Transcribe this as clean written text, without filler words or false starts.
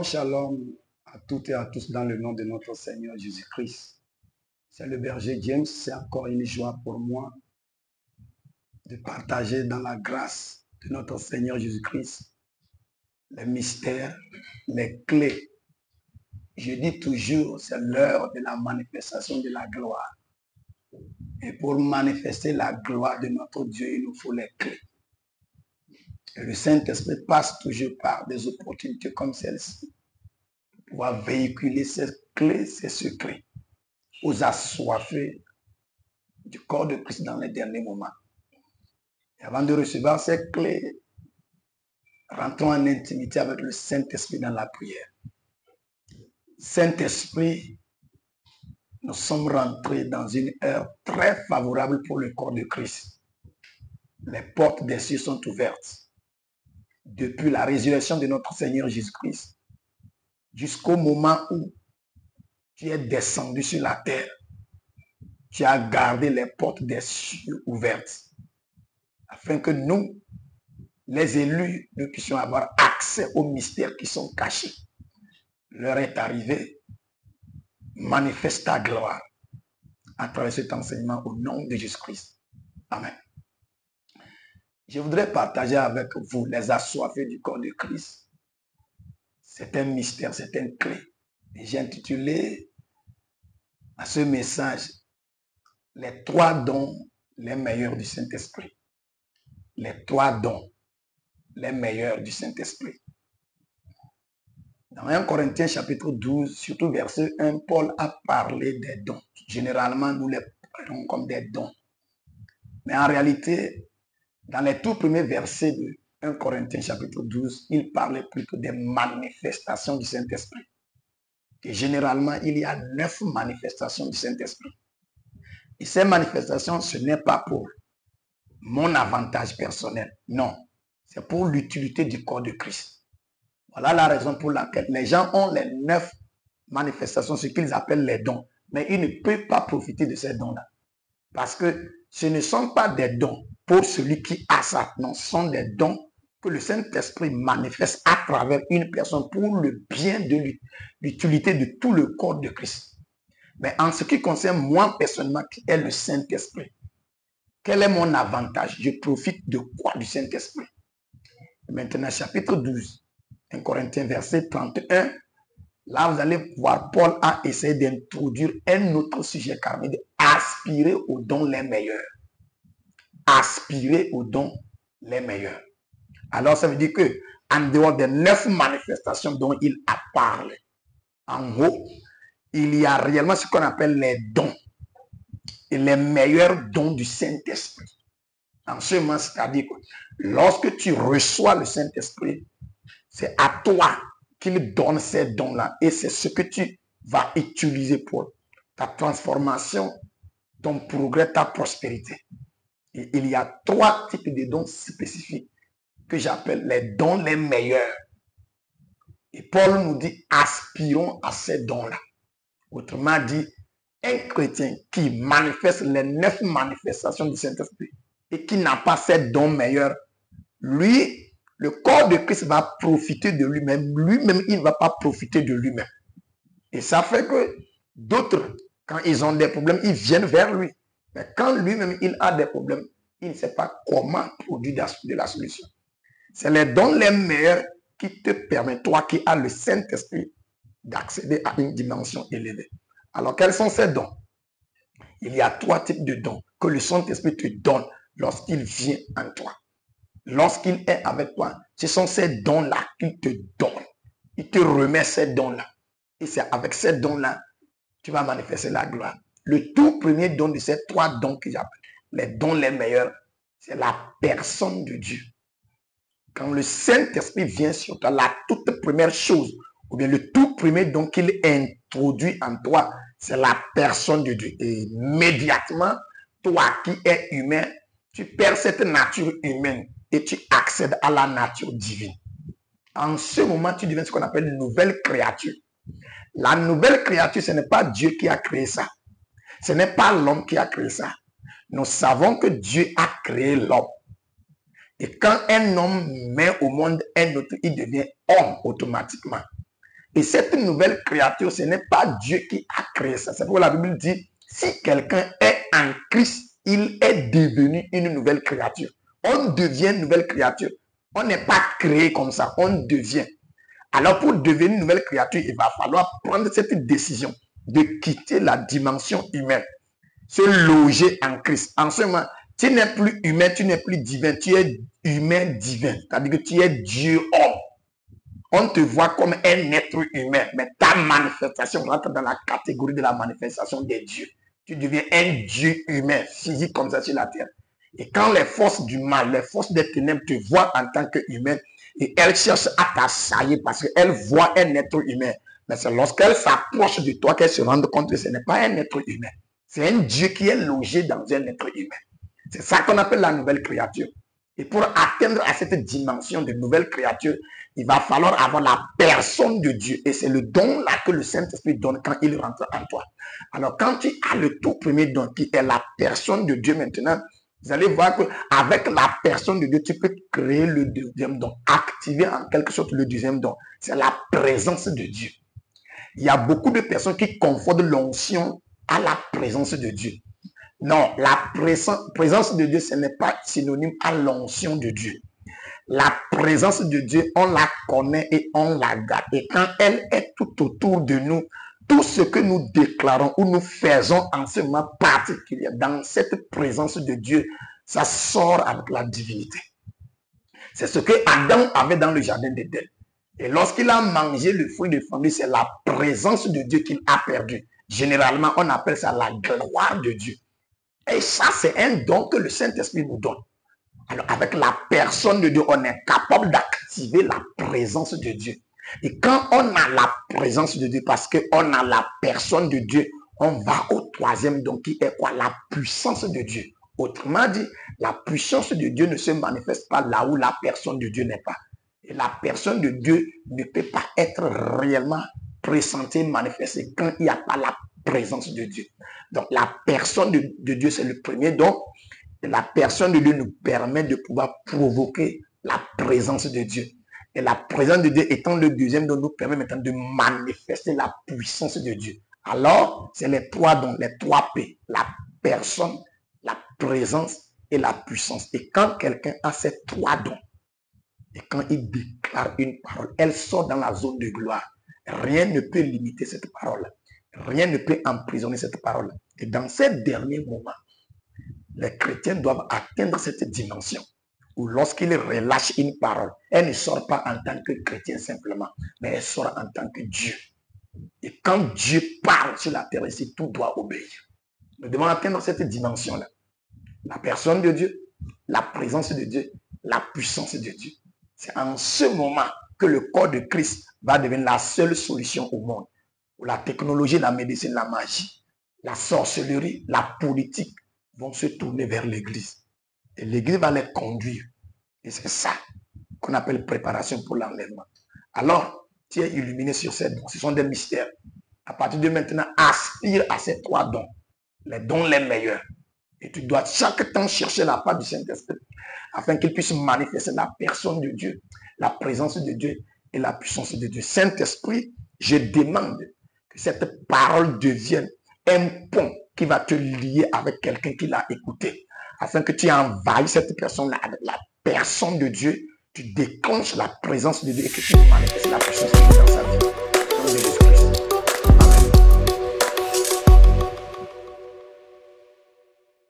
Shalom, shalom à toutes et à tous dans le nom de notre Seigneur Jésus-Christ. C'est le berger James, c'est encore une joie pour moi de partager dans la grâce de notre Seigneur Jésus-Christ les mystères, les clés. Je dis toujours, c'est l'heure de la manifestation de la gloire. Et pour manifester la gloire de notre Dieu, il nous faut les clés. Et le Saint-Esprit passe toujours par des opportunités comme celle-ci pour pouvoir véhiculer ces clés, ces secrets aux assoiffés du corps de Christ dans les derniers moments. Et avant de recevoir ces clés, rentrons en intimité avec le Saint-Esprit dans la prière. Saint-Esprit, nous sommes rentrés dans une heure très favorable pour le corps de Christ. Les portes des cieux sont ouvertes. Depuis la résurrection de notre Seigneur Jésus-Christ, jusqu'au moment où tu es descendu sur la terre, tu as gardé les portes des cieux ouvertes, afin que nous, les élus, nous puissions avoir accès aux mystères qui sont cachés. L'heure est arrivée, manifeste ta gloire à travers cet enseignement au nom de Jésus-Christ. Amen. Je voudrais partager avec vous les assoiffés du corps de Christ. C'est un mystère, c'est une clé. Et j'ai intitulé à ce message les 3 dons les meilleurs du Saint-Esprit. Les 3 dons les meilleurs du Saint-Esprit. Dans 1 Corinthiens chapitre 12, surtout verset 1, Paul a parlé des dons. Généralement, nous les prenons comme des dons. Mais en réalité, dans les tout premiers versets de 1 Corinthiens chapitre 12, il parlait plutôt des manifestations du Saint-Esprit. Et généralement, il y a 9 manifestations du Saint-Esprit. Et ces manifestations, ce n'est pas pour mon avantage personnel. Non, c'est pour l'utilité du corps de Christ. Voilà la raison pour laquelle les gens ont les 9 manifestations, ce qu'ils appellent les dons. Mais ils ne peuvent pas profiter de ces dons-là. Parce que ce ne sont pas des dons pour celui qui a ça. Non, ce sont des dons que le Saint-Esprit manifeste à travers une personne pour le bien de l'utilité de tout le corps de Christ. Mais en ce qui concerne moi personnellement, qui est le Saint-Esprit, quel est mon avantage? Je profite de quoi du Saint-Esprit? Maintenant, chapitre 12. 1 Corinthiens verset 31, là vous allez voir, Paul a essayé d'introduire un autre sujet carrément, aspirer aux dons les meilleurs. Aspirer aux dons les meilleurs. Alors ça veut dire que en dehors des 9 manifestations dont il a parlé, en haut, il y a réellement ce qu'on appelle les dons et les meilleurs dons du Saint-Esprit. En ce moment, c'est-à-dire que lorsque tu reçois le Saint-Esprit, c'est à toi qu'il donne ces dons-là et c'est ce que tu vas utiliser pour ta transformation, ton progrès, ta prospérité. Et il y a 3 types de dons spécifiques que j'appelle les dons les meilleurs. Et Paul nous dit, aspirons à ces dons-là. Autrement dit, un chrétien qui manifeste les 9 manifestations du Saint-Esprit et qui n'a pas ces dons meilleurs, lui, le corps de Christ va profiter de lui-même. Lui-même, il ne va pas profiter de lui-même. Et ça fait que d'autres, quand ils ont des problèmes, ils viennent vers lui. Mais quand lui-même, il a des problèmes, il ne sait pas comment produire de la solution. C'est les dons les meilleurs qui te permettent, toi qui as le Saint-Esprit, d'accéder à une dimension élevée. Alors, quels sont ces dons? Il y a 3 types de dons que le Saint-Esprit te donne lorsqu'il vient en toi. Lorsqu'il est avec toi, ce sont ces dons-là qu'il te donne. Il te remet ces dons-là. Et c'est avec ces dons-là, tu vas manifester la gloire. Le tout premier don de ces 3 dons que j'appelle les dons les meilleurs, c'est la personne de Dieu. Quand le Saint-Esprit vient sur toi, la toute première chose, ou bien le tout premier don qu'il introduit en toi, c'est la personne de Dieu. Et immédiatement, toi qui es humain, tu perds cette nature humaine et tu accèdes à la nature divine. En ce moment, tu deviens ce qu'on appelle une nouvelle créature. La nouvelle créature, ce n'est pas Dieu qui a créé ça. Ce n'est pas l'homme qui a créé ça. Nous savons que Dieu a créé l'homme. Et quand un homme met au monde un autre, il devient homme automatiquement. Et cette nouvelle créature, ce n'est pas Dieu qui a créé ça. C'est pourquoi la Bible dit, si quelqu'un est en Christ, il est devenu une nouvelle créature. On devient une nouvelle créature. On n'est pas créé comme ça, on devient. Alors pour devenir une nouvelle créature, il va falloir prendre cette décision de quitter la dimension humaine, se loger en Christ. En ce moment, tu n'es plus humain, tu n'es plus divin, tu es humain divin. C'est-à-dire que tu es Dieu homme. On te voit comme un être humain, mais ta manifestation rentre dans la catégorie de la manifestation des dieux. Tu deviens un Dieu humain, physique comme ça sur la terre. Et quand les forces du mal, les forces des ténèbres te voient en tant qu'humain, et elles cherchent à t'assaillir parce qu'elles voient un être humain. Mais c'est lorsqu'elles s'approchent de toi qu'elles se rendent compte que ce n'est pas un être humain. C'est un Dieu qui est logé dans un être humain. C'est ça qu'on appelle la nouvelle créature. Et pour atteindre à cette dimension de nouvelle créature, il va falloir avoir la personne de Dieu. Et c'est le don là que le Saint-Esprit donne quand il rentre en toi. Alors quand tu as le tout premier don qui est la personne de Dieu maintenant, vous allez voir qu'avec la personne de Dieu, tu peux créer le deuxième don, activer en quelque sorte le deuxième don. C'est la présence de Dieu. Il y a beaucoup de personnes qui confondent l'onction à la présence de Dieu. Non, la présence de Dieu, ce n'est pas synonyme à l'onction de Dieu. La présence de Dieu, on la connaît et on la garde. Et quand elle est tout autour de nous, tout ce que nous déclarons ou nous faisons en ce moment particulier, dans cette présence de Dieu, ça sort avec la divinité. C'est ce que Adam avait dans le jardin d'Éden. Et lorsqu'il a mangé le fruit de famille, c'est la présence de Dieu qu'il a perdu. Généralement, on appelle ça la gloire de Dieu. Et ça, c'est un don que le Saint-Esprit nous donne. Alors, avec la personne de Dieu, on est capable d'activer la présence de Dieu. Et quand on a la présence de Dieu, parce qu'on a la personne de Dieu, on va au troisième don qui est quoi? La puissance de Dieu. Autrement dit, la puissance de Dieu ne se manifeste pas là où la personne de Dieu n'est pas. Et la personne de Dieu ne peut pas être réellement présentée, manifestée quand il n'y a pas la présence de Dieu. Donc, la personne de Dieu, c'est le premier don. Et la personne de Dieu nous permet de pouvoir provoquer la présence de Dieu. Et la présence de Dieu étant le deuxième don nous permet maintenant de manifester la puissance de Dieu. Alors, c'est les trois dons, les trois P. La personne, la présence et la puissance. Et quand quelqu'un a ces trois dons, et quand il déclare une parole, elle sort dans la zone de gloire. Rien ne peut limiter cette parole. Rien ne peut emprisonner cette parole. Et dans ces derniers moments, les chrétiens doivent atteindre cette dimension où lorsqu'ils relâchent une parole, elle ne sort pas en tant que chrétien simplement, mais elle sort en tant que Dieu. Et quand Dieu parle sur la terre ici, tout doit obéir. Nous devons atteindre cette dimension-là. La personne de Dieu, la présence de Dieu, la puissance de Dieu. C'est en ce moment que le corps de Christ va devenir la seule solution au monde. Où la technologie, la médecine, la magie, la sorcellerie, la politique vont se tourner vers l'église. Et l'église va les conduire. Et c'est ça qu'on appelle préparation pour l'enlèvement. Alors, tu es illuminé sur ces dons. Ce sont des mystères. À partir de maintenant, aspire à ces trois dons. Les dons les meilleurs. Et tu dois chaque temps chercher la part du Saint-Esprit afin qu'il puisse manifester la personne de Dieu, la présence de Dieu et la puissance de Dieu. Saint-Esprit, je demande que cette parole devienne un pont qui va te lier avec quelqu'un qui l'a écouté, afin que tu envahisses cette personne-là avec la personne de Dieu, tu déclenches la présence de Dieu et que tu manifestes la puissance de Dieu dans sa vie.